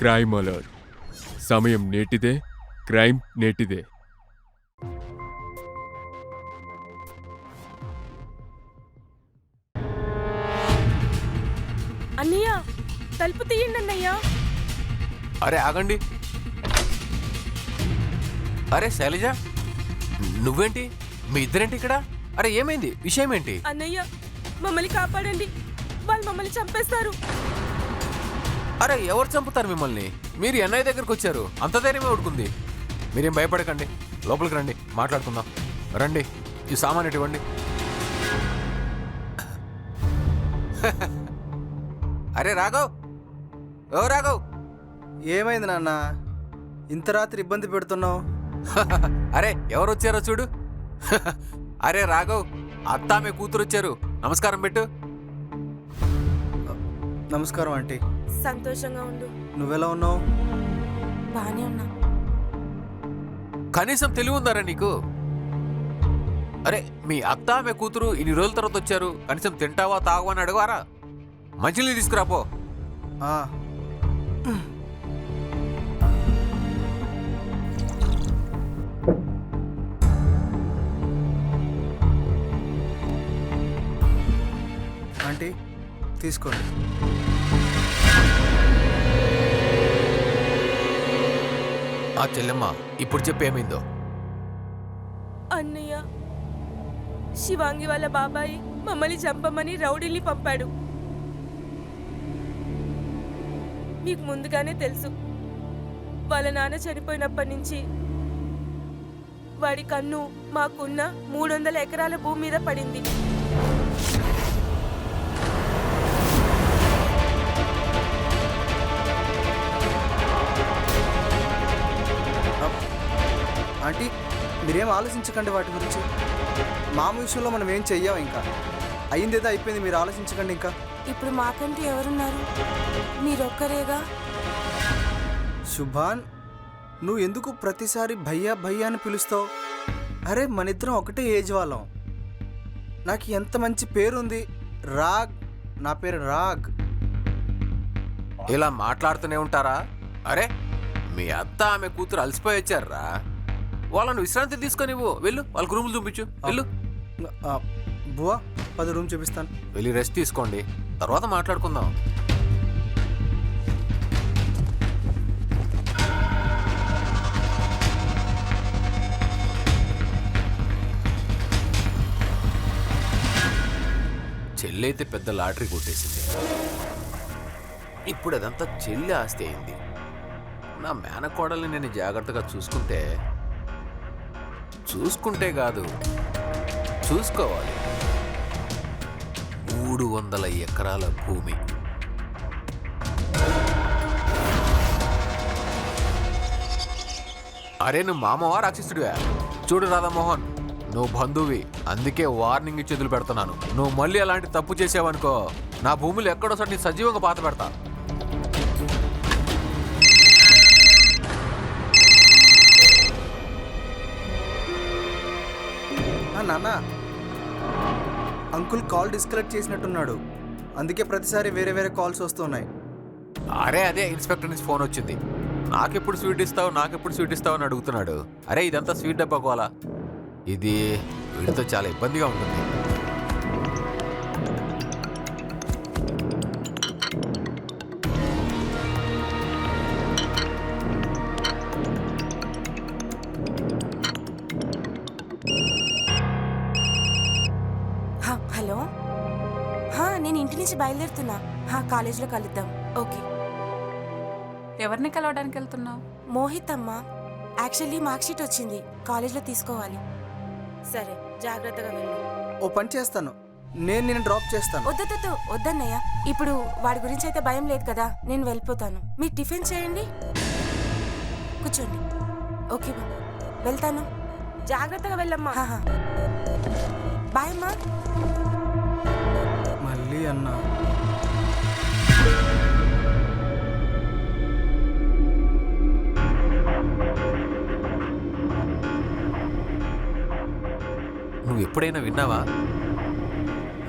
Crime alert. సమయం నేటిదే, crime నేటిదే. అన్నయ్య, తలుపు తీయండి అన్నయ్య. అరే ఆగండి. అరే శైలజ, నువ్వేంటి? మీ ఇద్దరేంటి ఇక్కడ? అరే ఏమైంది? విషయం ఏంటి? అన్నయ్య, మమ్మల్ని కాపాడండి, వాళ్ళు మమ్మల్ని చంపేస్తారు. అరే ఎవరు చంపుతారు మిమ్మల్ని? మీరు ఎన్ఐ దగ్గరకు వచ్చారు, అంత ధైర్యమే ఉడుకుంది. మీరేం భయపడకండి, లోపలికి రండి, మాట్లాడుకుందాం. రండి, ఈ సామాన్ ఇవ్వండి. అరే రాఘవ్, ఓ రాఘవ్. ఏమైంది నాన్న, ఇంత రాత్రి ఇబ్బంది పెడుతున్నావు? అరే ఎవరు వచ్చారో చూడు. అరే రాఘవ్, అత్తామే కూతురు వచ్చారు, నమస్కారం పెట్టు. నమస్కారం ఆంటీ. సంతోషంగా ఉండు. నువ్వెలా ఉన్నావు? బానే ఉన్నా. కనీసం తెలివి ఉందారా నీకు? అరే మీ అత్త ఆమె కూతురు ఇన్ని రోజుల తర్వాత వచ్చారు, కనీసం తింటావా తాగవా అని అడగవారా? మంచినీళ్ళు తీసుకురాపో. ఆంటీ తీసుకోండి. ఆ చెల్లెమ్మ, ఇప్పుడు చెప్పేమైందో? అన్నయ్య, శివాంగి వాళ్ళ బాబాయి మమ్మల్ని చంపమని రౌడీల్ని పంపాడు. మీకు ముందుగానే తెలుసు, వాళ్ళ నాన్న చనిపోయినప్పటి నుంచి వాడి కన్ను మాకున్న 300 ఎకరాల భూమి మీద పడింది. ఆంటీ మీరేం ఆలోచించకండి వాటి గురించి. మామ విషయంలో మనం ఏం చెయ్యాం, ఇంకా అయిందేదో అయిపోయింది, మీరు ఆలోచించకండి. ఇంకా ఇప్పుడు మాకంటూ ఎవరున్నారు? మీరొక్కరేగా. శుభాన్, నువ్వు ఎందుకు ప్రతిసారి భయ్యా భయ్యా అని పిలుస్తావు? అరే మన ఇద్దరం ఒకటే ఏజ్ వాళ్ళం. నాకు ఎంత మంచి పేరుంది, రాగ్. నా పేరు రాగ్. ఇలా మాట్లాడుతూనే ఉంటారా? అరే మీ అత్త ఆమె కూతురు అలసిపోయి వచ్చారా, వాళ్ళను విశ్రాంతి తీసుకొనివ్వు. వెళ్ళు, వాళ్ళకు రూములు చూపించు. వెళ్ళు. బువా 10 రూమ్ చూపిస్తాను. వెళ్ళి రెస్ట్ తీసుకోండి, తర్వాత మాట్లాడుకుందాం. చెల్లైతే పెద్ద లాటరీ కొట్టేసింది. ఇప్పుడు అదంతా చెల్లి ఆస్తి అయింది. నా మేనకోడల్ని నేను జాగ్రత్తగా చూసుకుంటే కాదు, చూసుకోవాలి. 300 ఎకరాల భూమి. అరే నువ్వు మామవా రాక్షసుడివా? చూడు రాధామోహన్, నువ్వు బంధువి, అందుకే వార్నింగ్ ఇచ్చి వదిలి పెడుతున్నాను. నువ్వు మళ్ళీ అలాంటి తప్పు చేసావనుకో, నా భూములు ఎక్కడోసారి నీ సజీవంగా పాత పెడతా. నాన్న, అంకుల్ కాల్ డిస్కనెక్ట్ చేసినట్టున్నాడు, అందుకే ప్రతిసారి వేరే వేరే కాల్స్ వస్తున్నాయి. అరే అదే ఇన్స్పెక్టర్ నుంచి ఫోన్ వచ్చింది. నాకెప్పుడు స్వీట్ ఇస్తావు అని అడుగుతున్నాడు. అరే ఇదంతా స్వీట్ డబ్బా కోలా. ఇది వీడితో చాలా ఇబ్బందిగా ఉంటుంది. హలో, నేను ఇంటి నుంచి బయలుదేరుతున్నా. కాలేజీలో కలుద్దాం. ఓకే. ఎవరిని కలవడానికి వెళ్తున్నావు? మోహిత్ అమ్మా, యాక్చువల్లీ మార్క్ షీట్ వచ్చింది, కాలేజ్లో తీసుకోవాలి. సరే, జాగ్రత్తగా వెళ్ళు. ఓ పని చేస్తాను, నేను డ్రాప్ చేస్తాను. వద్దన్నయ్య, ఇప్పుడు వాడి గురించి అయితే భయం లేదు కదా, నేను వెళ్ళిపోతాను. మీరు టిఫిన్ చేయండి, కూర్చోండి. ఓకే బా, వెళ్తాను. జాగ్రత్తగా వెళ్ళమ్మా. బాయ్ అమ్మా. మళ్ళీ అన్నా. నువ్వు ఎప్పుడైనా విన్నావా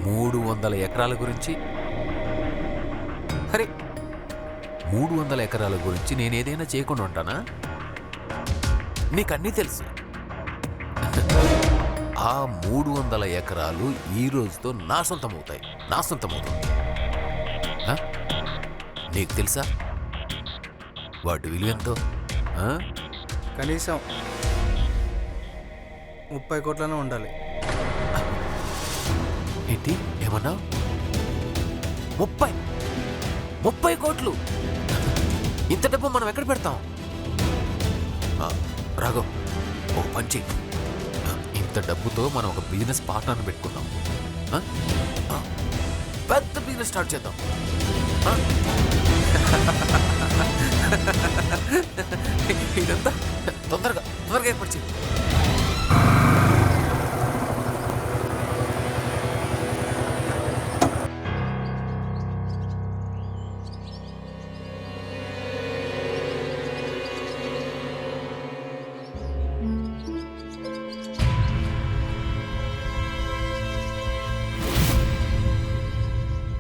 300 ఎకరాల గురించి? అరే 300 ఎకరాల గురించి నేనేదైనా చేయకుండా ఉంటానా? నీకన్నీ తెలుసు. ఆ 300 ఎకరాలు ఈ రోజుతో నా సొంతమవుతాయి. నా సొంతమవుతుంది. ఆ? నీకు తెలుసా వాటి విలువ ఎంతో? ఆ? కనీసం 30 కోట్లనే ఉండాలి. ఏంటి ఏమన్నావు? 30 కోట్లు? ఇంత డబ్బు మనం ఎక్కడ పెడతాం? రాఘవ్, ఓ పంచి, ఇంత డబ్బుతో మనం ఒక బిజినెస్ పార్ట్నర్ని పెట్టుకుందాం. పెద్ద బిజినెస్ స్టార్ట్ చేద్దాం. ఇదంతా తొందరగా ఏర్పాటు చేయి.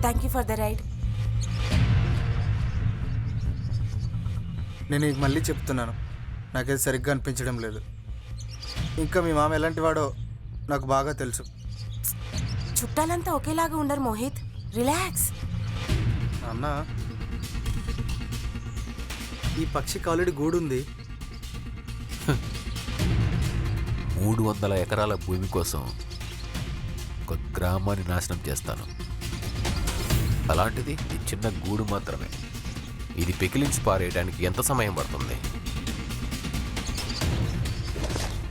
Thank you for the ride. నేను నీకు మళ్ళీ చెప్తున్నాను, నాకేది సరిగ్గా అనిపించడం లేదు. ఇంకా మీ మామ ఎలాంటి వాడో నాకు బాగా తెలుసు. చుట్టాలంతా ఒకేలాగా ఉండరు మోహిత్, రిలాక్స్. అన్న, ఈ పక్షికి ఆల్రెడీ గూడుంది. 300 ఎకరాల భూమి కోసం ఒక గ్రామాన్ని నాశనం చేస్తాను. అలాంటిది ఈ చిన్న గూడు మాత్రమే. ఇది పెకిలించి పారేయడానికి ఎంత సమయం పడుతుంది?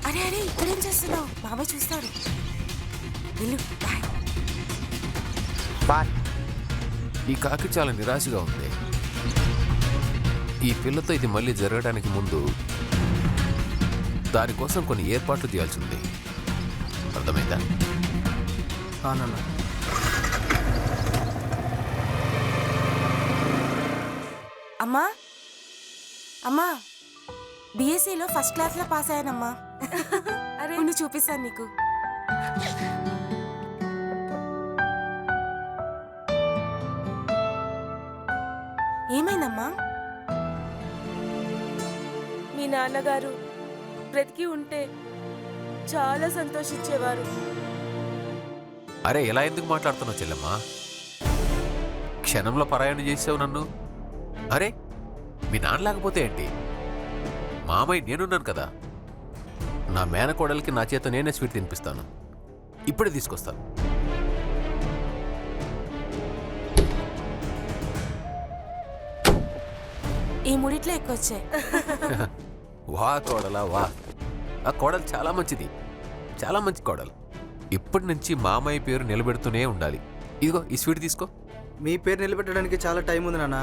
అరే అరే, ఇక్కడేం చేస్తున్నావు? మామయ్య చూస్తాడు. వెళ్ళు, బాయ్. ఈ కాకి చాలా నిరాశగా ఉంది. ఈ పిల్లతో ఇది మళ్ళీ జరగడానికి ముందు దానికోసం కొన్ని ఏర్పాట్లు చేయాల్సి ఉంది. అర్థమైందా? నాన్న, అమ్మా అమ్మా, బీఎస్సీలో ఫస్ట్ క్లాస్లో పాస్ అయ్యానమ్మా. అరే నువ్వు చూపిస్తాను నీకు. ఏమైందమ్మా? మీ నాన్నగారు బ్రతికి ఉంటే చాలా సంతోషించేవారు. అరే, ఎలా ఎందుకు మాట్లాడుతున్నావు చెల్లెమ్మా? క్షణంలో పరాయణం చేసావు నన్ను. అరే, మీ నాన్న లేకపోతే ఏంటి? మామయ్య నేనున్నాను కదా. నా మేనకోడలికి నా చేత నేనే స్వీట్ తినిపిస్తాను. ఇప్పుడే తీసుకొస్తాను. ఈ ముడిట్లో ఎక్కువ వచ్చాయి. వా కోడలా వా. ఆ కోడలు చాలా మంచిది, చాలా మంచి కోడలు. ఇప్పటి నుంచి మామయ్య పేరు నిలబెడుతూనే ఉండాలి. ఇదిగో ఈ స్వీట్ తీసుకో. మీ పేరు నిలబెట్టడానికి చాలా టైం ఉంది నాన్న.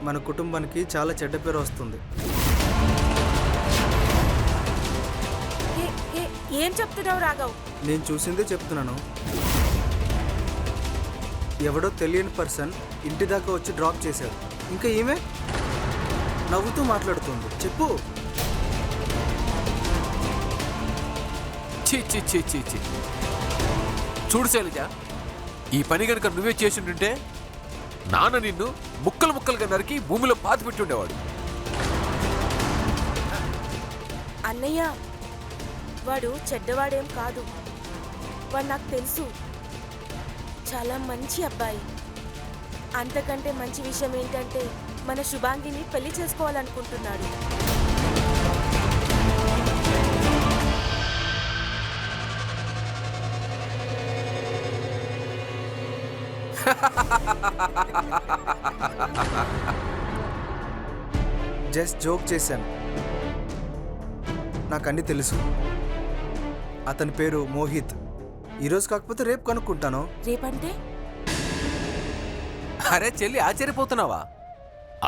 మన కుటుంబానికి చాలా చెడ్డ పేరు వస్తుంది. ఏం చెప్తున్నావు రాఘవ్? నేను చూసిందే చెప్తున్నాను. ఎవడో తెలియని పర్సన్ ఇంటి దాకా వచ్చి డ్రాప్ చేశాడు. ఇంకా ఈమె నవ్వుతూ మాట్లాడుతుంది. చెప్పు. ఛీ ఛీ ఛీ ఛీ ఛీ. చూడు శైలజ, ఈ పని కనుక నువ్వే చేసింటుంటే నాన్న నిన్ను ముక్కలు ముక్కలుగా నరికి భూమిలో పాతి పెట్టి ఉండేవాడు. అన్నయ్య, వాడు చెడ్డవాడేం కాదు. వాడు నాకు తెలుసు, చాలా మంచి అబ్బాయి. అంతకంటే మంచి విషయం ఏంటంటే మన శుభాంగిని పెళ్లి చేసుకోవాలనుకుంటున్నాడు. జస్ట్ జోక్ చేశాను. నాకు అన్నీ తెలుసు. అతని పేరు మోహిత్. ఈరోజు కాకపోతే రేపు కనుక్కుంటాను. రేపంటే? అరే చెల్లి, ఆశ్చర్యపోతున్నావా?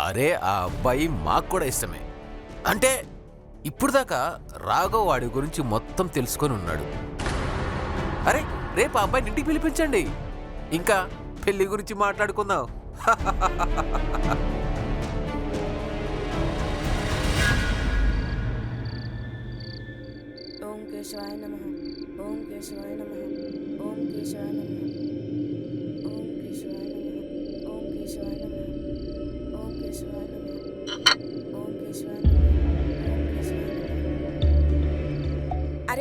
అరే, ఆ అబ్బాయి మాకు కూడా ఇష్టమే. అంటే ఇప్పుడు దాకా రాఘవ్ వాడి గురించి మొత్తం తెలుసుకొని ఉన్నాడు. అరే, రేపు ఆ అబ్బాయిని ఇంటికి పిలిపించండి. ఇంకా పెళ్లి గురించి మాట్లాడుకుందాం. ఓం కేశవాయ నమః. ఓం కేశవాయ నమః. ఓం కేశవాయ నమః. ఓం కేశవాయ నమః. ఓం కేశవాయ నమః.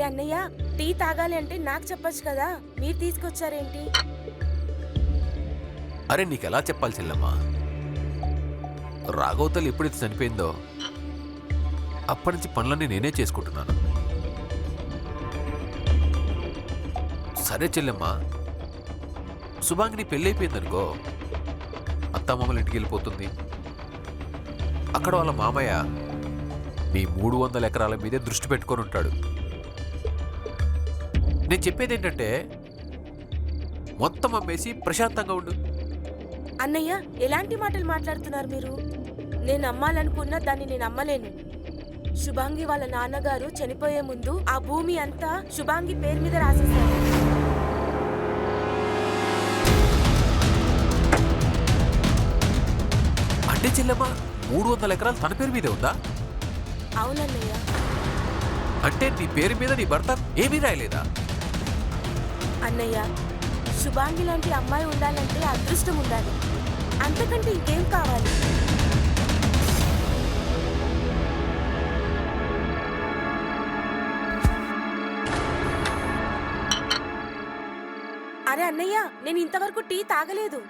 అరే అన్నయ్య, టీ తాగాలి అంటే నాకు చెప్పొచ్చు కదా, మీరు తీసుకొచ్చారేంటి? అరే నీకెలా చెప్పాలి చెల్లమ్మా, రాఘవతలు ఎప్పుడైతే చనిపోయిందో అప్పటి నుంచి పనులన్నీ నేనే చేసుకుంటున్నాను. సరే చెల్లెమ్మా, శుభాంగిని పెళ్ళైపోయిందనుకో, అత్తమామల ఇంటికి వెళ్ళిపోతుంది. అక్కడ వాళ్ళ మామయ్య నీ 300 ఎకరాల మీదే దృష్టి పెట్టుకొని ఉంటాడు. నేను చెప్పేది ఏంటంటే మొత్తం అమ్మేసి ప్రశాంతంగా ఉండు. అన్నయ్య, ఎలాంటి మాటలు మాట్లాడుతున్నారు మీరు? నేను అమ్మాలనుకున్న దాన్ని నేను అమ్మలేను. శుభాంగి వాళ్ళ నాన్నగారు చనిపోయే ముందు ఆ భూమి అంతా శుభాంగి పేరు మీద రాసేశారు. అంటే చెల్లెమ్మ 300 ఎకరాలు తన పేరు మీదే ఉందా? అవునన్నయ్య. అంటే నీ పేరు మీద నీ భర్త ఏమీ రాయలేదా? అన్నయ్య, శుభాంగి లాంటి అమ్మాయి ఉండాలంటే అదృష్టం ఉండాలి, అంతకంటే ఇంకేం కావాలి? అరే అన్నయ్య, నేను ఇంతవరకు టీ తాగలేదు.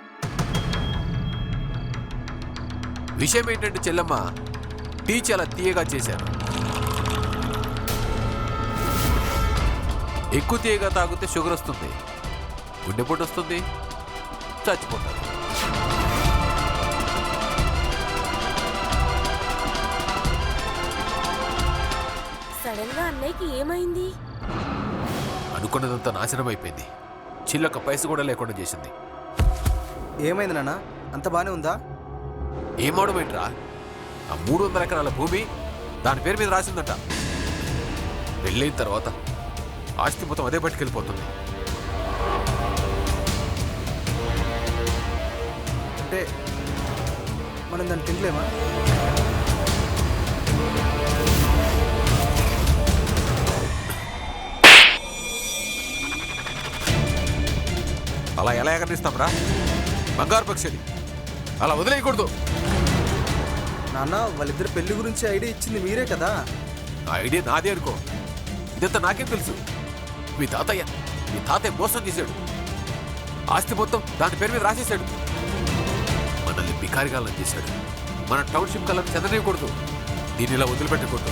విషయం ఏంటంటే చెల్లమ్మ, టీ చాలా తీయగా చేశాను. ఎక్కువ తీయగా తాగితే షుగర్ వస్తుంది, గుండెపోటు వస్తుంది, చచ్చిపోతారు. సడన్ గా అన్నయ్యకి ఏమైంది? అనుకున్నదంతా నాశనం అయిపోయింది. చిల్లక పైస కూడా లేకుండా చేసింది. ఏమైంది నాన్న? అంత బానే ఉందా? ఏమవడమేంట్రా, ఆ 300 ఎకరాల భూమి దాని పేరు మీద రాసిందంట. వెళ్ళిన తర్వాత ఆస్తి మొత్తం అదే పట్టుకెళ్ళిపోతుంది. అంటే మనం దాన్ని తినలేమా? అలా ఎలా ఎగరనిస్తాంరా? బంగారు పక్షిని అలా వదిలేయకూడదు. నాన్న, వాళ్ళిద్దరు పెళ్లి గురించి ఐడియా ఇచ్చింది మీరే కదా? ఆ ఐడియా నాదే అనుకో, ఇదంతా నాకేం తెలుసు? మీ తాతయ్య మోసం చేశాడు. ఆస్తి మొత్తం దాని పేరు మీద రాసేశాడు. మనల్ని బికారిగాలను చేశాడు. మన టౌన్షిప్ కళ్ళని చెదనేయకూడదు. దీన్ని ఇలా వదిలిపెట్టకూడదు.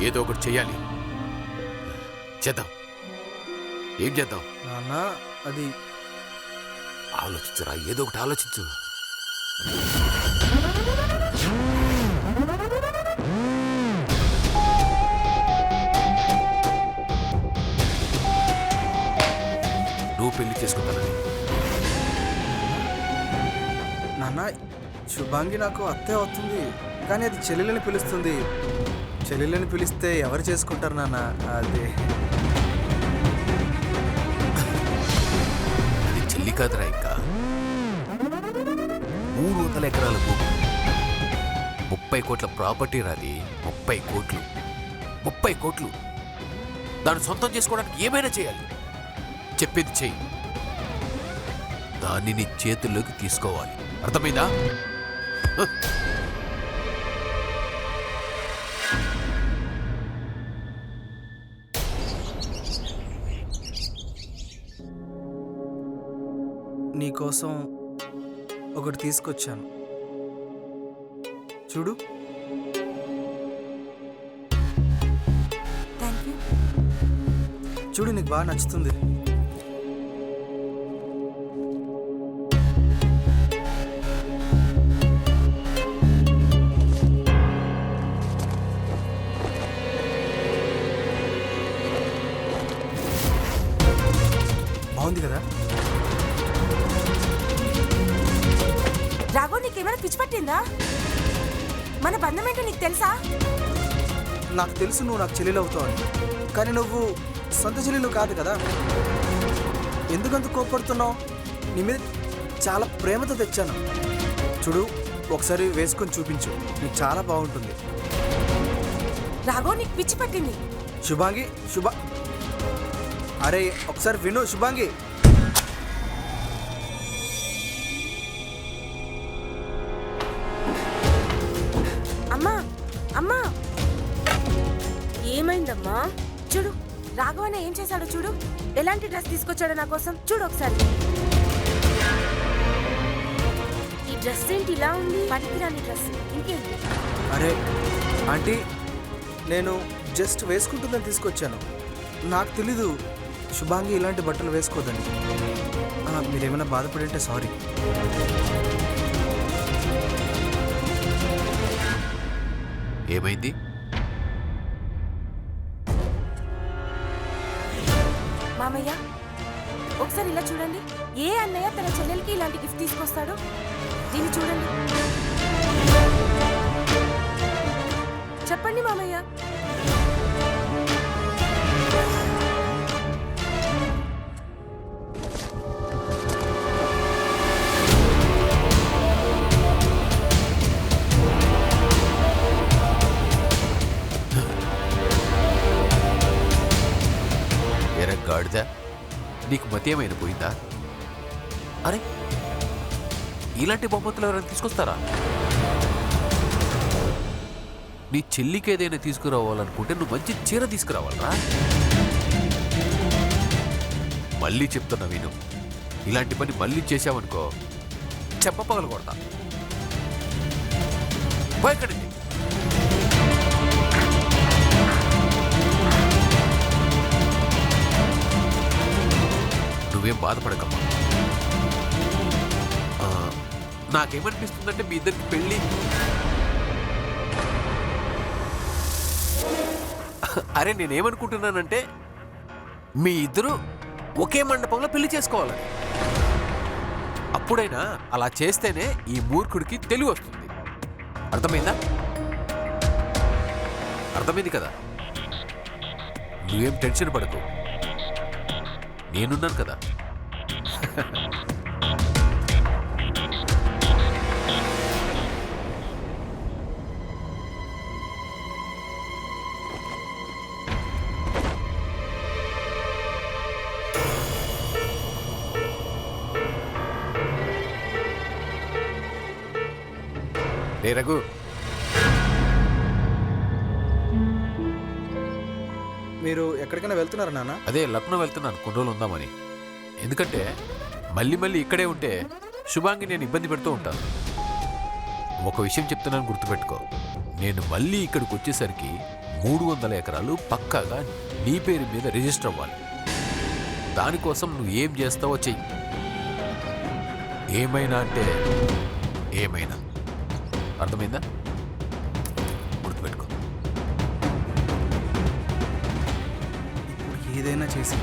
ఏదో ఒకటి చెయ్యాలి. చేద్దాం. ఏం చేద్దాం? నాన్న, అది ఆలోచించరా, ఏదో ఒకటి ఆలోచించు. నువ్వు పెళ్లి చేసుకుంటానని. నాన్న, శుభాంగి నాకు అత్తే అవుతుంది, కానీ అది చెల్లెలని పిలుస్తుంది. చెల్లెలని పిలిస్తే ఎవరు చేసుకుంటారు నాన్న? అది చెల్లి కాదురా, ఇంకా 300 ఎకరాల భూమి, 30 కోట్ల ప్రాపర్టీ రాది. 30 కోట్లు దాన్ని సొంతం చేసుకోవడానికి ఏమైనా చేయాలి. చెప్పేది చెయ్యి. దాన్ని నీ చేతుల్లోకి తీసుకోవాలి. అర్థమైందా? నీకోసం ఒకటి తీసుకొచ్చాను, చూడు. Thank you. చూడు, నీకు బాగా నచ్చుతుంది. బాగుంది కదా? రాఘవ్, నీకేమైనా పిచ్చి పట్టిందా? మన బంధం ఏంటో నీకు తెలుసా? నాకు తెలుసు నువ్వు నాకు చెల్లెలు అవుతావు, కానీ నువ్వు సొంత చెల్లెలు కాదు కదా. ఎందుకంత కోప్పడుతున్నావు? నీ మీద చాలా ప్రేమతో తెచ్చాను. చూడు, ఒకసారి వేసుకొని చూపించు, నీకు చాలా బాగుంటుంది. రాఘవ్, నీకు పిచ్చి పట్టింది. శుభాంగి, అరే ఒకసారి విను శుభాంగి. అమ్మా, అమ్మా, ఏమైందమ్మా? చూడు రాఘవన్న ఏం చేశాడో చూడు. ఎలాంటి డ్రెస్ తీసుకొచ్చాడో నా కోసం చూడు ఒకసారి. ఈ డ్రెస్ ఏంటి ఇలా ఉంది? పనికిరాని డ్రెస్ ఇంకేంటి? అరే ఆంటీ, నేను జస్ట్ వేసుకుంటుందని తీసుకొచ్చాను. నాకు తెలీదు శుభాంగి ఇలాంటి బట్టలు వేసుకోదని. మీరేమైనా బాధపడి ఉంటే సారీ. ఏమైంది? మామయ్య ఒకసారి ఇలా చూడండి. ఏ అన్నయ్య తన చెల్లెలకి ఇలాంటి గిఫ్ట్ తీసుకొస్తాడు? దీన్ని చూడండి. చెప్పండి మామయ్య. గాడిదా, నీకు మతి ఏమైనా పోయిందా? అరే ఇలాంటి బహుమతులు ఎవరైనా తీసుకొస్తారా? నీ చెల్లికి ఏదైనా తీసుకురావాలనుకుంటే నువ్వు మంచి చీర తీసుకురావాలరా. మళ్ళీ చెప్తున్నా విను, ఇలాంటి పని మళ్ళీ చేసావనుకో చెప్ప పగలు కొడతా. పోయకండి. నువ్వేం బాధపడకమ్మా. నాకేమనిపిస్తుందంటే మీ ఇద్దరికి పెళ్ళి, అరే నేనేమనుకుంటున్నానంటే మీ ఇద్దరు ఒకే మండపంలో పెళ్లి చేసుకోవాలని. అప్పుడైనా అలా చేస్తేనే ఈ మూర్ఖుడికి తెలివి వస్తుంది. అర్థమైందా? అర్థమైంది కదా? నువ్వేం టెన్షన్ పడకు, నేనున్నాను కదా. రే రఘు, మీరు ఎక్కడికైనా వెళ్తున్నారా నాన్న? అదే లక్నో వెళ్తున్నాను, కొన్ని రోజులు ఉందామని. ఎందుకంటే మళ్ళీ మళ్ళీ ఇక్కడే ఉంటే శుభాంగి నేను ఇబ్బంది పెడుతూ ఉంటాను. ఒక విషయం చెప్తున్నాను, గుర్తుపెట్టుకో. నేను మళ్ళీ ఇక్కడికి వచ్చేసరికి 300 ఎకరాలు పక్కాగా నీ పేరు మీద రిజిస్టర్ అవ్వాలి. దానికోసం నువ్వు ఏం చేస్తావో చెయ్యి. ఏమైనా అంటే ఏమైనా. అర్థమైందా? గుర్తుపెట్టుకో. ఇప్పుడు ఏదైనా చేసి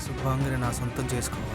శుభాంగిని నా సొంతం చేసుకోవాలి.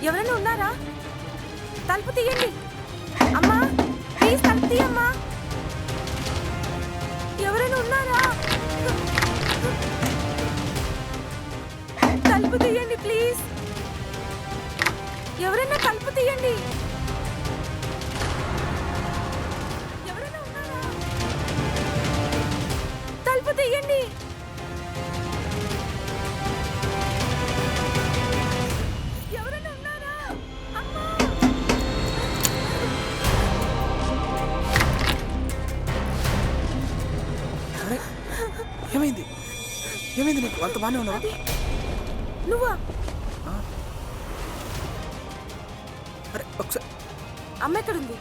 ఎవరైనా ఉన్నారా? తలుపు తీయండి అమ్మా, ప్లీజ్ తలుపు తీయమ్మా. ఎవరైనా ఉన్నారా? తలుపు తీయండి ప్లీజ్. ఎవరైనా తలుపు తీయండి. తెయ్యండి. ఎవరైనా ఉన్నారా? అమ్మా! అరే ఏమైంది ఏమైంది నీకు? అంత బాగానే ఉన్నావా? నువ్వా? అరే ఒకసారి అమ్మ ఎక్కడుంది?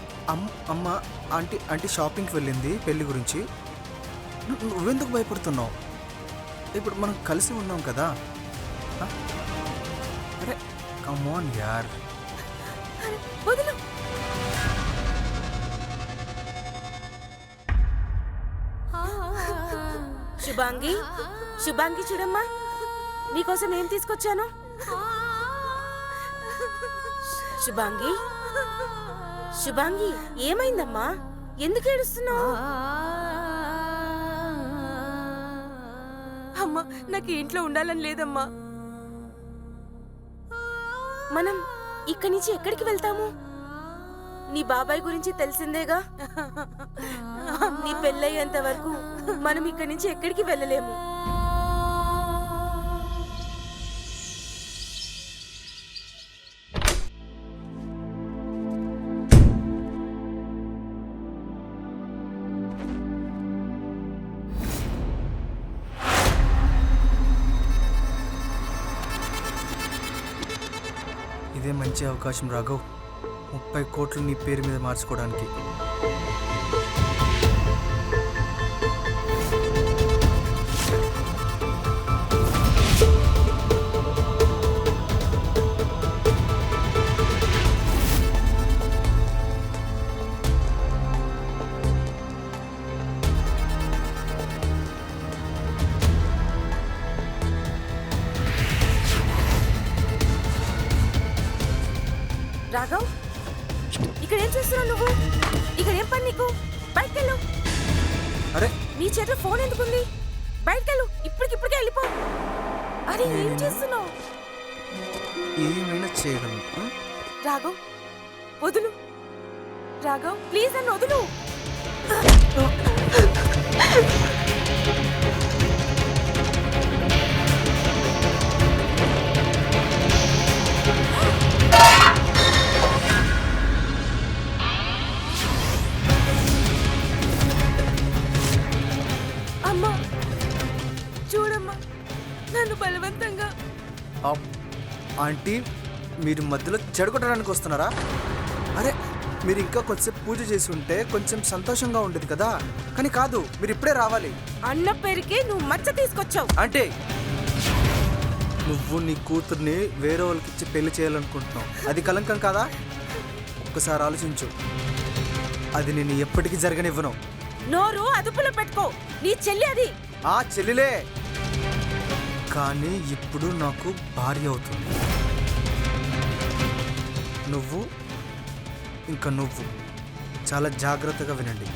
అమ్మ ఆంటీ షాపింగ్కి వెళ్ళింది పెళ్లి గురించి. నువ్వెందుకు భయపడుతున్నావు? ఇప్పుడు మనం కలిసి ఉన్నాం కదా. అరే కమ్ ఆన్ యార్. వదులు. శుభాంగి, శుభాంగి చూడమ్మా, నీకోసం ఏం తీసుకొచ్చాను. శుభాంగి, శుభాంగి ఏమైందమ్మా? ఎందుకు ఏడుస్తున్నావు? అమ్మా నాకు ఇంట్లో ఉండాలని లేదమ్మా. మనం ఇక్కడి నుంచి ఎక్కడికి వెళ్తాము? నీ బాబాయ్ గురించి తెలిసిందేగా. నీ పెళ్ళయ్యేంత వరకు మనం ఇక్కడి నుంచి ఎక్కడికి వెళ్ళలేము. ఇదే మంచి అవకాశం రాఘవ్, 30 కోట్లు నీ పేరు మీద మార్చుకోవడానికి. రాఘవ్, ఇక్కడ ఏం చేస్తున్నావు నువ్వు? ఇక్కడ ఏం పని నీకు? బయటకెళ్ళు. అరే నీ చేతిలో ఫోన్ ఎందుకుంది? బయటకెళ్ళు, ఇప్పటికిప్పటికే వెళ్ళిపో. అరే ఏం చేస్తున్నావు? ఏమైనా చేయగలను. రాఘవ్ వదులు. రాఘవ్ ప్లీజ్ నన్ను వదులు. అమ్మా చూడమ్మా, నన్ను బలవంతంగా. ఆంటీ మీరు మధ్యలో చెడగొట్టడానికి వస్తున్నారా? అరే మీరు ఇంకా కొంచెంసేపు పూజ చేసి ఉంటే కొంచెం సంతోషంగా ఉండేది కదా. కానీ కాదు, మీరు ఇప్పుడే రావాలి. అన్న పేరుకే నువ్వు మచ్చ తీసుకొచ్చావు. అంటే నువ్వు నీ కూతుర్ని వేరే వాళ్ళకి ఇచ్చి పెళ్లి చేయాలనుకుంటున్నావు. అది కలంకం కాదా? ఒక్కసారి ఆలోచించు. అది నేను ఎప్పటికీ జరగనివ్వను. నోరు అదుపులో పెట్టుకో. నీ చెల్లి అది. ఆ చెల్లిలే, కానీ ఇప్పుడు నాకు భార్య అవుతుంది. నువ్వు ఇంకా నువ్వు చాలా జాగ్రత్తగా వినండి.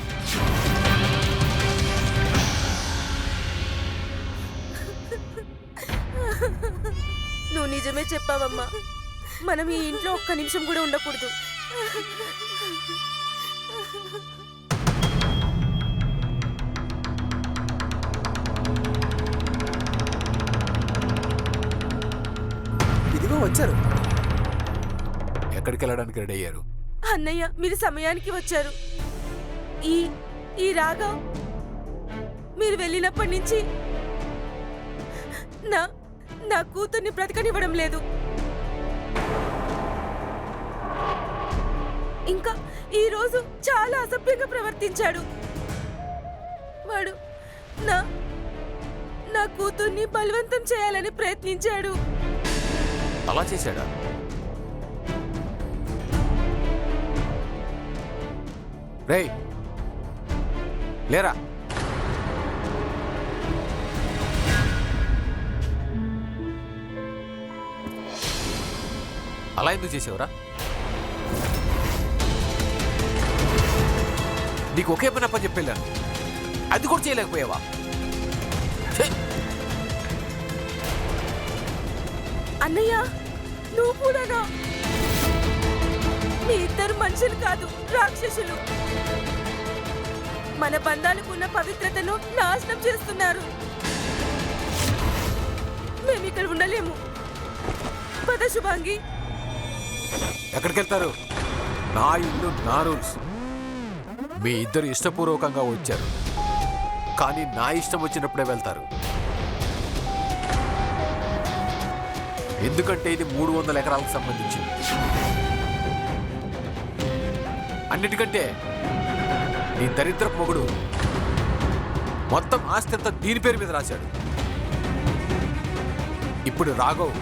నువ్వు నిజమే చెప్పావమ్మా. మనం ఈ ఇంట్లో ఒక్క నిమిషం కూడా ఉండకూడదు. ఇదిగో వచ్చారు. ఎక్కడికి వెళ్ళడానికి రెడీ అయ్యారు? అన్నయ్య మీరు సమయానికి వచ్చారు. ఈ రాఘవ్ మీరు వెళ్ళినప్పటి నుంచి నా కూతుర్ని బ్రతకనివ్వడం లేదు. ఇంకా ఈ రోజు చాలా అసభ్యంగా ప్రవర్తించాడు. వాడు నా కూతుర్ని బలవంతం చేయాలని ప్రయత్నించాడు. అలా చేశాడా? రేయ్ లేరా. అలా ఎందుకు చేసేవరా? నీకు ఒకే పని అప్ప చెప్పెళ్ళాను, అది కూడా చేయలేకపోయావా? అన్నయ్య నువ్వు కూడానా? మీ ఇద్దరు మనుషులు కాదు, రాక్షసులు. మన బంధాలకున్న పవిత్రతను నాశనం చేస్తున్నారు. మేము ఇక్కడ ఉండలేము. పద శుభాంగి. ఎక్కడికి వెళ్తారు? నా ఇల్లు, నా రూల్స్. మీ ఇద్దరు ఇష్టపూర్వకంగా వచ్చారు, కానీ నా ఇష్టం వచ్చినప్పుడే వెళ్తారు. ఎందుకంటే ఇది 300 ఎకరాలకు సంబంధించింది. అన్నిటికంటే నీ దరిద్రపు మొగుడు మొత్తం ఆస్తి అంతా దీని పేరు మీద రాశాడు. ఇప్పుడు రాఘవ్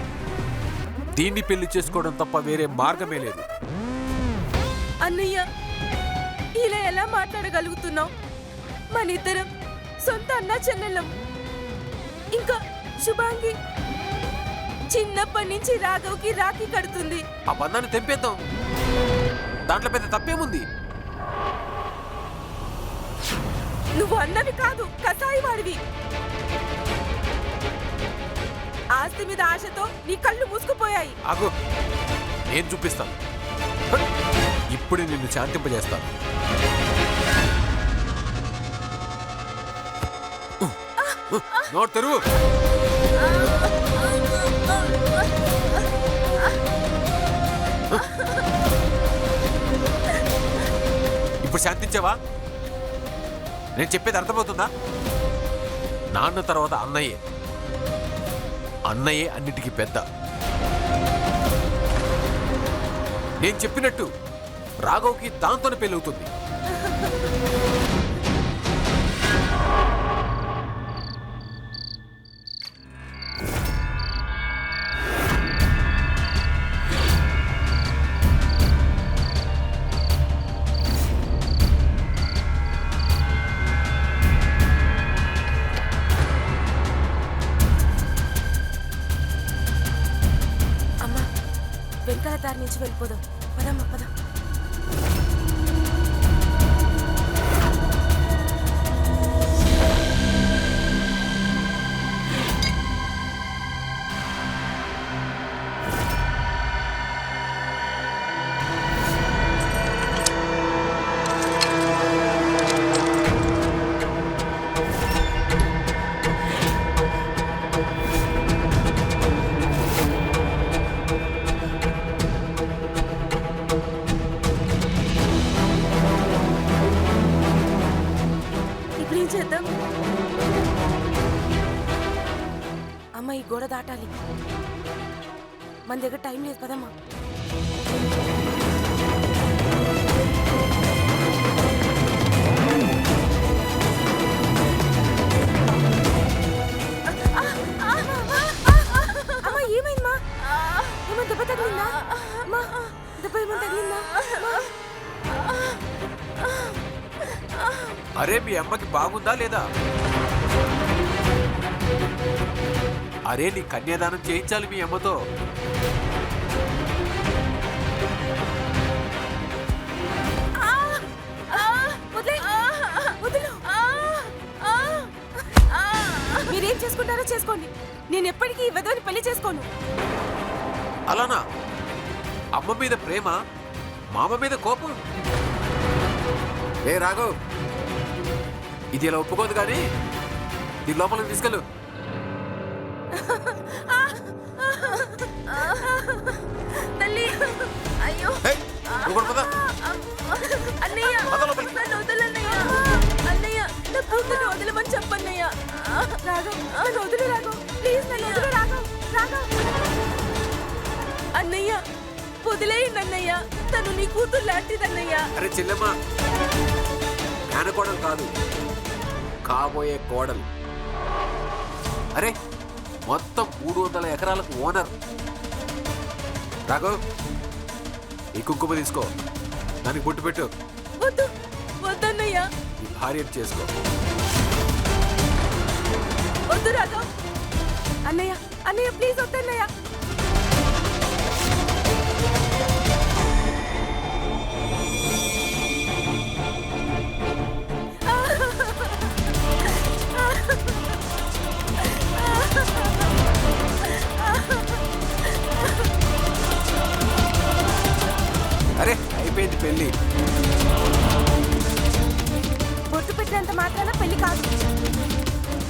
దీన్ని పెళ్లి చేసుకోవడం తప్ప వేరే మార్గమే లేదు. అన్నయ్య, ఇలా ఎలా మాట్లాడగలుగుతున్నావు? మనిద్దరం సొంత అన్నా చెల్లెళ్ళం. ఇంకా శుభాంగి చిన్నప్పటి నుంచి రాఘవ్కి రాఖీ కడుతుంది. ఆ బంధాన్ని తెంపేద్దాం, దాంట్లో పెద్ద తప్పేముంది? నువ్వు అన్నవి కాదు, కసాయి వాడివి. ఆస్తి మీద ఆశతో నీ కళ్ళు మూసుకుపోయాయి. ఆగు, నేను చూపిస్తాను. ఇప్పుడు నిన్ను శాంతింపజేస్తాను. నోట్ తెరువు. ఇప్పుడు శాంతించావా? నేను చెప్పేది అర్థమవుతుందా? నాన్న తర్వాత అన్నయ్యే. అన్నయ్యే అన్నిటికీ పెద్ద. నేను చెప్పినట్టు రాఘవ్కి దాంతోనే పెళ్ళవుతుంది. అమ్మా, వెనకాల దారి నుంచి వెళ్ళిపోదాం. పదమ్మా, పద. చేద్దాం? అమ్మ, ఈ గోడ దాటాలి. మన దగ్గర టైం లేదు, పదమ్మా. అమ్మా, ఏమైందమ్మా? ఏమో దెబ్బ తగిలిందా? అమ్మా, దెబ్బ ఏమో తగిలిందా? అరే, మీ అమ్మకి బాగుందా లేదా? అరే, నీ కన్యాదానం చేయించాలి మీ అమ్మతో. మీరేం చేసుకుంటారో చేసుకోండి, నేను ఎప్పటికీ ఈ విధవని పెళ్లి చేసుకోను. అలానా? అమ్మ మీద ప్రేమ, మామ మీద కోపం. ఏ రాఘవ్, ఇది ఇలా ఒప్పుకోదు కానీ నీ లోపలికి తీసుకెళ్ళు. తల్లి, అయ్యో అన్నయ్య, నన్ను వదలన్నయ్య. అన్నయ్య, నా కూతుర్ని వదలమని చెప్పన్నయ్య. రాఘవ్, నన్ను వదిలి రాఘవ్, ప్లీజ్ నన్ను వదిలి రాఘవ్. రాఘవ్, అన్నయ్య వదిలేయండి అన్నయ్య, తను నీ కూతురు లాంటిదన్నయ్య. అరే చెల్లెమ్మ, మేనకోడలు కాదు, కాబోయే కోడలు. అరే, మొత్తం 300 ఎకరాలకు ఓనర్. రాఘవ్, ఈ కుంకుమ తీసుకో, దానికి బొట్టు పెట్టు. వద్దు, వద్దన్నయ్య. ఈ భార్యను చేసుకో. వద్దు రాఘవ్. అన్నయ్య, అన్నయ్య ప్లీజ్ వద్దన్నయ్య. అరే, అయిపోయింది పెళ్ళి. బొట్టు పెట్టినంత మాత్రాన పెళ్లి కాదు.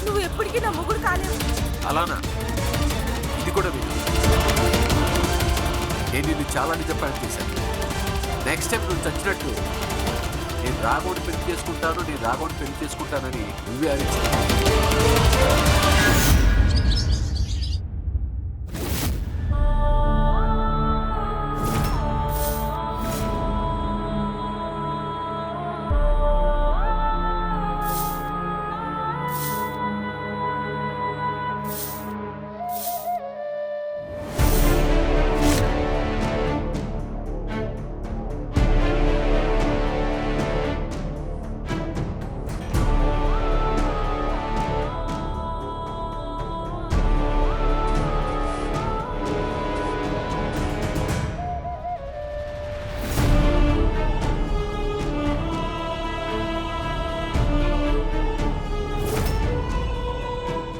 నువ్వు ఎప్పటికీ నా మొగుడు కాలేవు. అలానా? ఇది కూడా విను. నేను నిన్ను చాలా నిజం ప్రయత్నం చేశాను. నెక్స్ట్ టైం నువ్వు చచ్చినట్టు నేను రాఘవుని పెళ్లి చేసుకుంటాను, నేను రాఘవుని పెళ్లి చేసుకుంటానని నువ్వే అరిచి.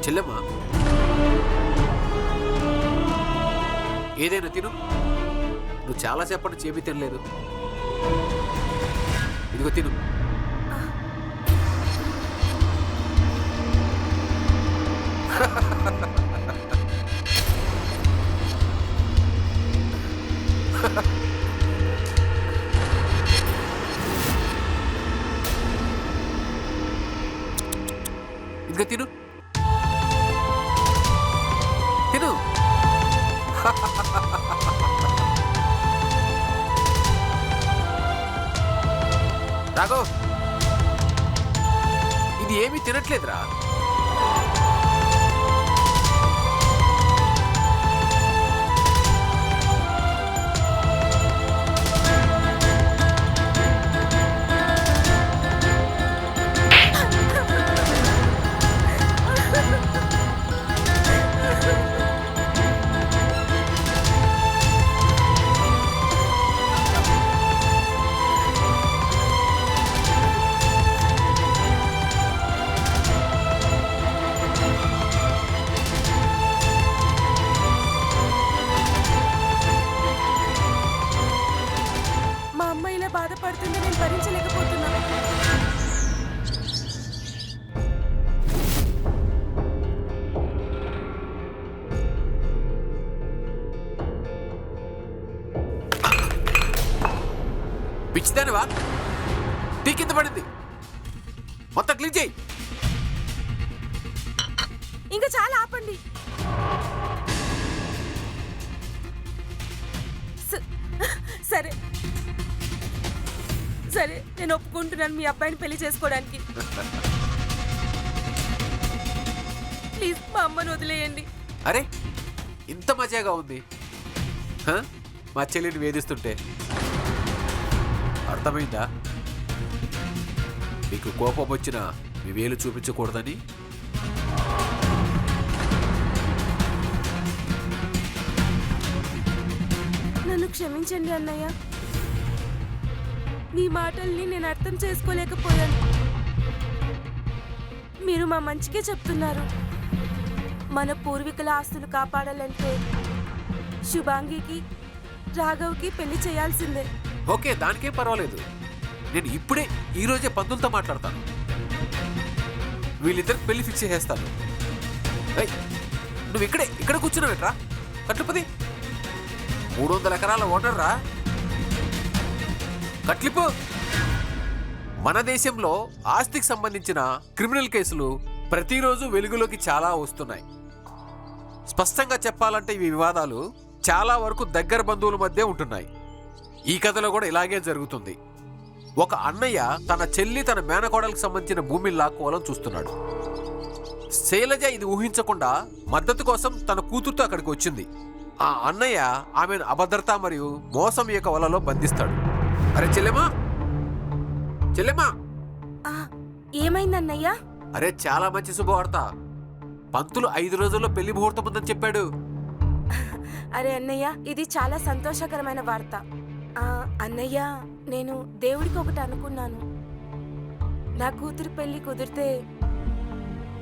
చెల్లెమ్మా, ఏదైనా తిను. నువ్వు చాలాసేపటి చేపి తినలేదు. ఇదిగో తిను. ఇదిగో తిను తిను. రాఘవ్, ఇది ఏమీ తినట్లేదురా. మా అమ్మ ఇలా బాధపడుతుంటే నేను భరించలేకపోతున్నా. పిచ్చిదానివా? టీ కింద పడింది, మొత్తం క్లీన్ చేయి. ఇంకా చాలా ఆపండి. సరే సరే, నేను ఒప్పుకుంటున్నాను మీ అబ్బాయిని పెళ్లి చేసుకోవడానికి. ప్లీజ్ మా అమ్మని వదిలేయండి. అరే, ఇంత మజాగా ఉంది హ? మా చెల్లిని వేధిస్తుంటే. అర్థమైందా? నీకు కోపం వచ్చినా మీ వేలు చూపించకూడదని. నన్ను క్షమించండి అన్నయ్య. మీ మాటల్ని నేను అర్థం చేసుకోలేకపోయాను. మీరు మా మంచికే చెప్తున్నారు. మన పూర్వీకుల ఆస్తులు కాపాడాలంటే శుభాంగికి రాఘవ్కి పెళ్లి చేయాల్సిందే. ఓకే, దానికేం పర్వాలేదు. నేను ఇప్పుడే ఈరోజే పంతులతో మాట్లాడతాను. వీళ్ళిద్దరికి పెళ్లి ఫిక్స్ చేసేస్తాను. నువ్వు ఇక్కడ కూర్చున్నావేట్రా? కట్లిపది 300 ఎకరాల ఓనర్ రా. కట్లిపు. మన దేశంలో ఆస్తికి సంబంధించిన క్రిమినల్ కేసులు ప్రతిరోజు వెలుగులోకి చాలా వస్తున్నాయి. స్పష్టంగా చెప్పాలంటే ఈ వివాదాలు చాలా వరకు దగ్గర బంధువుల మధ్య ఉంటున్నాయి. ఈ కథలో కూడా ఇలాగే జరుగుతుంది. ఒక అన్నయ్య తన చెల్లి తన మేనకోడలకు సంబంధించిన భూమిని లాక్కోవాలని చూస్తున్నాడు. శైలజ ఇది ఊహించకుండా మద్దతు కోసం తన కూతురుతో అక్కడికి వచ్చింది. ఆ అన్నయ్య ఆమెను అభద్రత మరియు మోసం యొక్క వలలో బంధిస్తాడు. అరే చెల్లెమా, చెల్లెమా, ఏమైందన్నయ్యా? అరే చాలా మంచి శుభవార్త. పంతులు 5 రోజుల్లో పెళ్లి ముహూర్తం ఉందని చెప్పాడు. అరే అన్నయ్య, ఇది చాలా సంతోషకరమైన వార్త. అన్నయ్య, నేను దేవుడికి ఒకటి అనుకున్నాను. నా కూతురు పెళ్లి కుదిరితే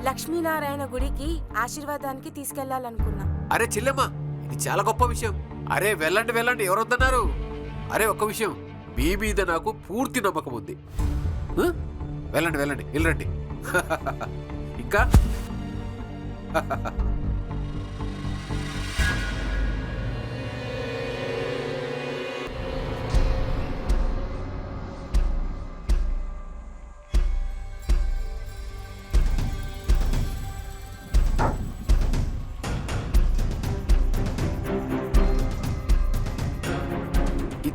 లక్ష్మీనారాయణ గుడికి ఆశీర్వాదానికి తీసుకెళ్లాలనుకున్నా. అరే చెల్లెమ్మా, ఇది చాలా గొప్ప విషయం. అరే వెళ్ళండి వెళ్ళండి, ఎవరొద్దన్నారు? అరే ఒక్క విషయం, మీ మీద నాకు పూర్తి నమ్మకం ఉంది. వెళ్ళండి వెళ్ళండి, వెళ్ళండి. ఇంకా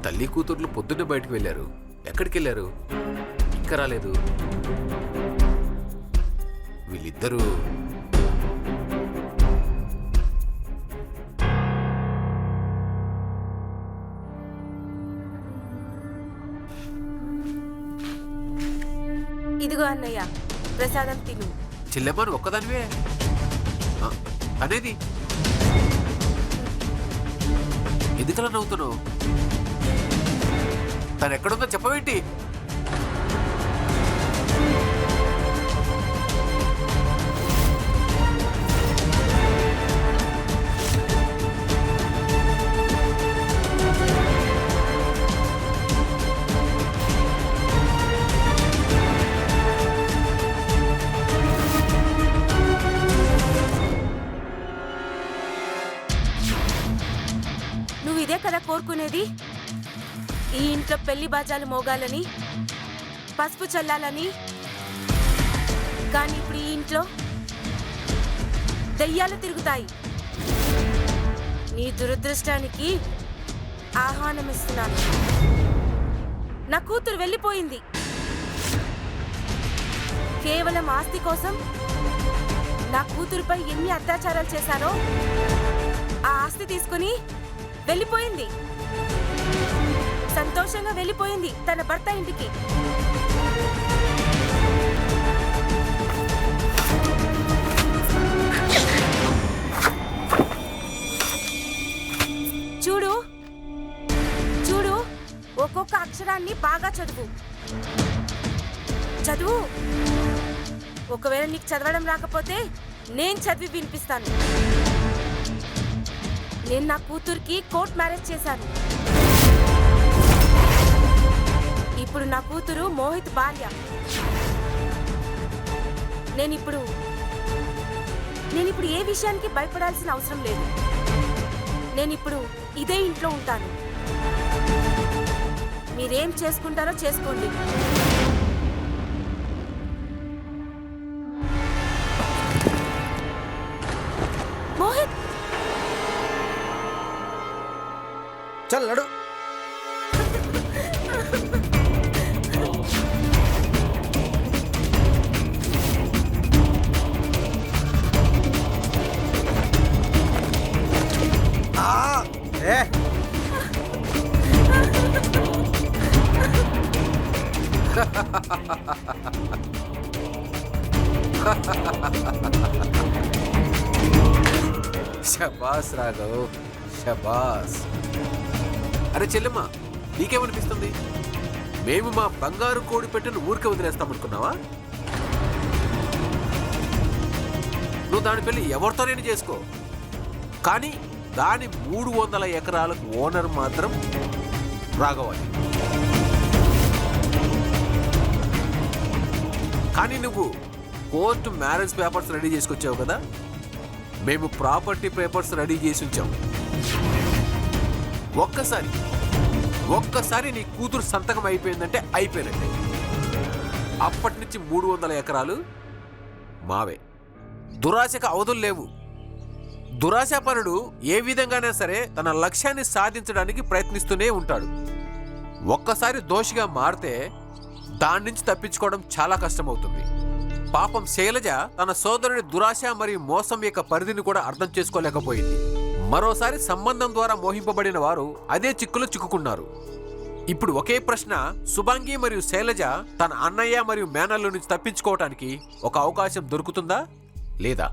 తల్లి కూతుర్లు పొద్దున్నే బయటకు వెళ్ళారు. ఎక్కడికి వెళ్ళారు? ఇంకా రాలేదు. వీళ్ళిద్దరూ ఇదిగో అన్నయ్య, ప్రసాదం తిను. చెల్లెమ్మను ఒక్కదానివే ఆ, అనేది ఎందుకలా నవ్వుతున్నావు? తను ఎక్కడుందో చెప్పవేంటి? నువ్వు ఇదే కదా కోరుకునేది? ఈ ఇంట్లో పెళ్లి బాజాలు మోగాలని, పసుపు చల్లాలని. కానీ ఇప్పుడు ఈ ఇంట్లో దయ్యాలు తిరుగుతాయి. నీ దురదృష్టానికి ఆహ్వానం ఇస్తున్నాను. నా కూతురు వెళ్ళిపోయింది. కేవలం ఆస్తి కోసం నా కూతురుపై ఎన్ని అత్యాచారాలు చేశారో ఆ ఆస్తి తీసుకుని వెళ్ళిపోయింది. సంతోషంగా వెళ్ళిపోయింది తన భర్త ఇంటికి. చూడు చూడు, ఒక్కొక్క అక్షరాన్ని బాగా చదువు. ఒకవేళ నీకు చదవడం రాకపోతే నేను చదివి వినిపిస్తాను. నేను నా కూతురికి కోర్ట్ మ్యారేజ్ చేశాను. ఇప్పుడు నా కూతురు మోహిత్ భార్య. నేనిప్పుడు ఏ విషయానికి భయపడాల్సిన అవసరం లేదు. నేనిప్పుడు ఇదే ఇంట్లో ఉంటాను. మీరేం చేసుకుంటారో చేసుకోండి. మోహిత్, చల్ నడు. ఏ శబాస్ రాఘవ్, శబాస్. అరే చెల్లెమ్మ, నీకేమనిపిస్తుంది? మేము మా బంగారు కోడి పెట్టిన ఊరికే వదిలేస్తామనుకున్నావా? నువ్వు దాని పెళ్లి ఎవరితోనైనా చేసుకో, కానీ దాని 300 ఎకరాలకు ఓనర్ మాత్రం రాఘవాలి. కానీ నువ్వు కోర్టు మ్యారేజ్ పేపర్స్ రెడీ చేసుకొచ్చావు కదా, మేము ప్రాపర్టీ పేపర్స్ రెడీ చేసి ఉంచాం. ఒక్కసారి నీ కూతురు సంతకం అయిపోయిందంటే అయిపోయినట్టే. అప్పటి నుంచి 300 ఎకరాలు మావే. దురాశకు అవధులు లేవు. దురాశాపరుడు ఏ విధంగానే సరే తన లక్ష్యాన్ని సాధించడానికి ప్రయత్నిస్తూనే ఉంటాడు. ఒక్కసారి దోషిగా మారితే దాని నుంచి తప్పించుకోవడం చాలా కష్టమవుతుంది. పాపం శైలజ తన సోదరుని దురాశ మరియు మోసం యొక్క పరిధిని కూడా అర్థం చేసుకోలేకపోయింది. మరోసారి సంబంధం ద్వారా మోహింపబడిన వారు అదే చిక్కులో చిక్కుకున్నారు. ఇప్పుడు ఒకే ప్రశ్న, సుభాంగి మరియు శైలజ తన అన్నయ్య మరియు మేనల్లు నుంచి తప్పించుకోవటానికి ఒక అవకాశం దొరుకుతుందా లేదా?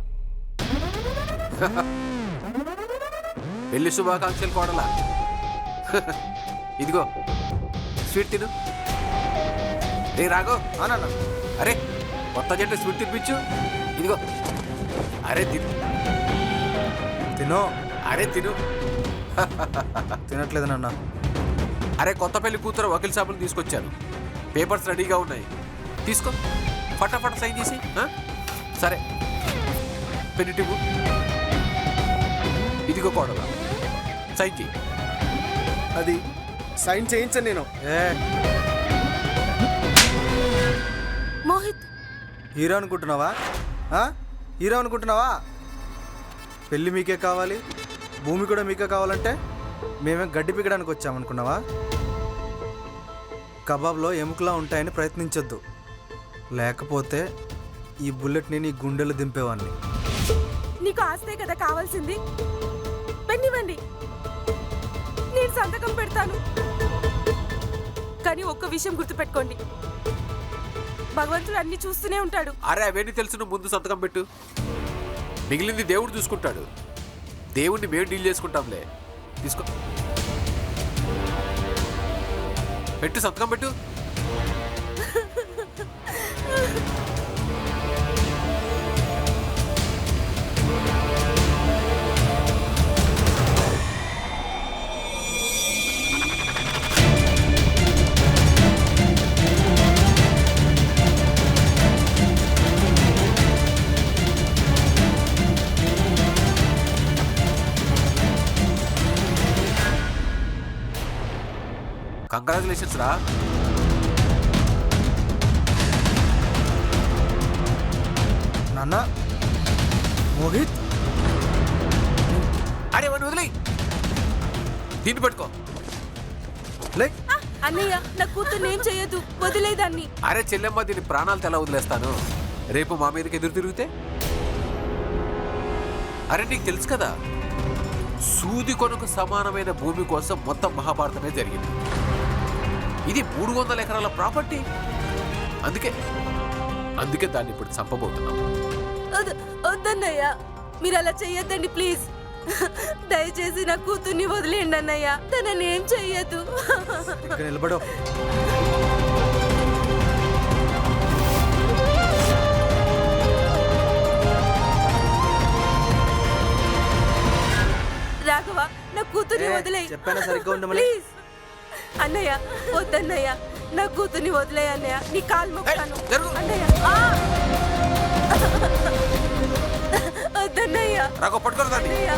పెళ్లి శుభాకాంక్షలు కోడలా. ఇదిగో స్వీట్ తిను. రే రాఘవ్, అన్న అరే కొత్త జంట స్వీట్ తినిపించు. ఇదిగో, అరే తిను. తినో. అరే తిను. తినట్లేదు నాన్న. అరే కొత్త పెళ్లి కూతురు వకీల్ సాబులు తీసుకొచ్చాను. పేపర్స్ రెడీగా ఉన్నాయి, తీసుకో. ఫటాఫట సైన్ చేసి. సరే పెన్నిటివ్వు. ఇదిగో కోడలా, సైన్ చెయ్యి. అది సైన్ చేయించను నేను. మోహిత్, హీరో అనుకుంటున్నావా? హీరో అనుకుంటున్నావా? పెళ్ళి మీకే కావాలి, భూమి కూడా మీకే కావాలంటే మేమేం గడ్డి పీకడానికి వచ్చామనుకున్నావా? కబాబ్లో ఎముకలా ఉంటాయని ప్రయత్నించొద్దు, లేకపోతే ఈ బుల్లెట్ని నీ గుండెలు దింపేవాడిని. నీకు ఆస్తే కదా కావాల్సింది, పెన్నివ్వండి, నేను సంతకం పెడతాను. కానీ ఒక్క విషయం గుర్తుపెట్టుకోండి, భగవంతుడు అన్ని చూస్తూనే ఉంటాడు. అరే అవన్నీ తెలుసు, నువ్వు ముందు సంతకం పెట్టు, మిగిలింది దేవుడు చూసుకుంటాడు. దేవుడిని మేము డీల్ చేసుకుంటాంలే. తీసుకో, పెట్టు, సంతకం పెట్టు. కంగ్రాచులేషన్స్ రా. నాన్న, మోహిత్, అరే వాడిని వదిలే, దీన్ని పట్టుకో. లే. అన్నయ్య, నా కూతుర్ని ఏం చేయొద్దు, వదిలేదాన్ని. అరే చెల్లెమ్మ, దీని ప్రాణాలతో ఎలా వదిలేస్తాను? రేపు మా మీదకి ఎదురు తిరిగితే? అరే నీకు తెలుసు కదా, సూది కొనుకు సమానమైన భూమి కోసం మొత్తం మహాభారతమే జరిగింది. ఇది 300 ఎకరాల ప్రాపర్టీ. అందుకే దాన్ని ఇప్పుడు చంపబోతున్నాం. వద్దన్నయ్య, మీరు అలా చెయ్యొద్దండి ప్లీజ్. దయచేసి నా కూతుర్ని వదిలేయండి అన్నయ్య, తనని ఏం చెయ్యొద్దు. ఇక్కడ నిలబడో. రాఘవ, నా కూతుర్ని వదిలేయ్. చెప్పానా సరిగ్గా ఉండమని? ప్లీజ్ అన్నయ్య, వద్దన్నయ్య, నా కూతుర్ని వదిలేయ్ అన్నయ్య, నీ కాలు మొక్కుతాను. ఏయ్, జరుగు. అన్నయ్య, వద్దన్నయ్య. రాఘవ, పట్టుకోరు దాన్ని. అన్నయ్య,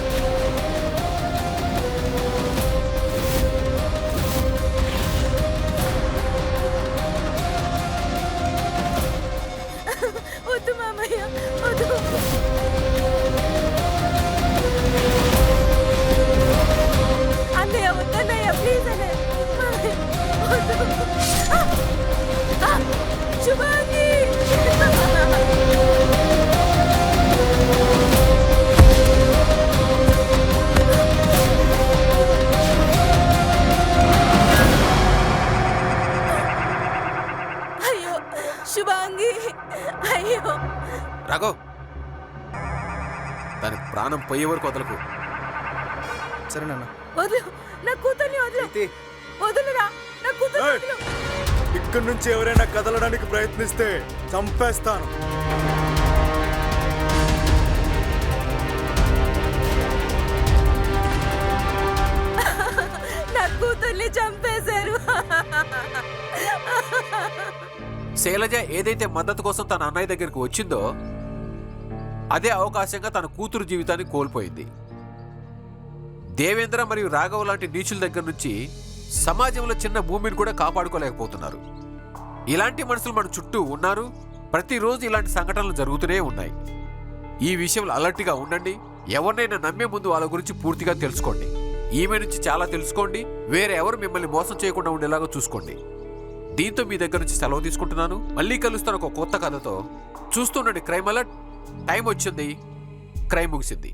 వద్దు మామయ్య, వద్దు. అన్నయ్య, వద్దన్నయ్య, ప్లీజ్ అన్నయ్య. వద్దు. శుభాంగి. అయ్యో శుభాంగి, అయ్యో. రాఘవ్, దాని ప్రాణం పోయే వరకు వదలకు. సరే నాన్న. వదిలు, నా కూతుర్ని వదిలు. అయితే వదులురా, నా కూతుర్ని వదిలు. ఇక్కడి నుంచి ఎవరైనా కదలడానికి ప్రయత్నిస్తే చంపేస్తాను. నా కూతుర్ని చంపేశారు. శైలజ ఏదైతే మద్దతు కోసం తన అన్నయ్య దగ్గరికి వచ్చిందో అదే అవకాశంగా తన కూతురు జీవితాన్ని కోల్పోయింది. దేవేంద్ర మరియు రాఘవ్ లాంటి నీచుల దగ్గర నుంచి సమాజంలో చిన్న భూమిని కూడా కాపాడుకోలేకపోతున్నారు. ఇలాంటి మనుషులు మన చుట్టూ ఉన్నారు. ప్రతిరోజు ఇలాంటి సంఘటనలు జరుగుతూనే ఉన్నాయి. ఈ విషయంలో అలర్ట్గా ఉండండి. ఎవరినైనా నమ్మే ముందు వాళ్ళ గురించి పూర్తిగా తెలుసుకోండి. ఈమె నుంచి చాలా తెలుసుకోండి. వేరే ఎవరు మిమ్మల్ని మోసం చేయకుండా ఉండేలాగా చూసుకోండి. దీంతో మీ దగ్గర నుంచి సెలవు తీసుకుంటున్నాను. మళ్ళీ కలుస్తాను ఒక కొత్త కథతో. చూస్తుండండి క్రైమ్ అలర్ట్. టైం వచ్చింది, క్రైమ్ ముగిసింది.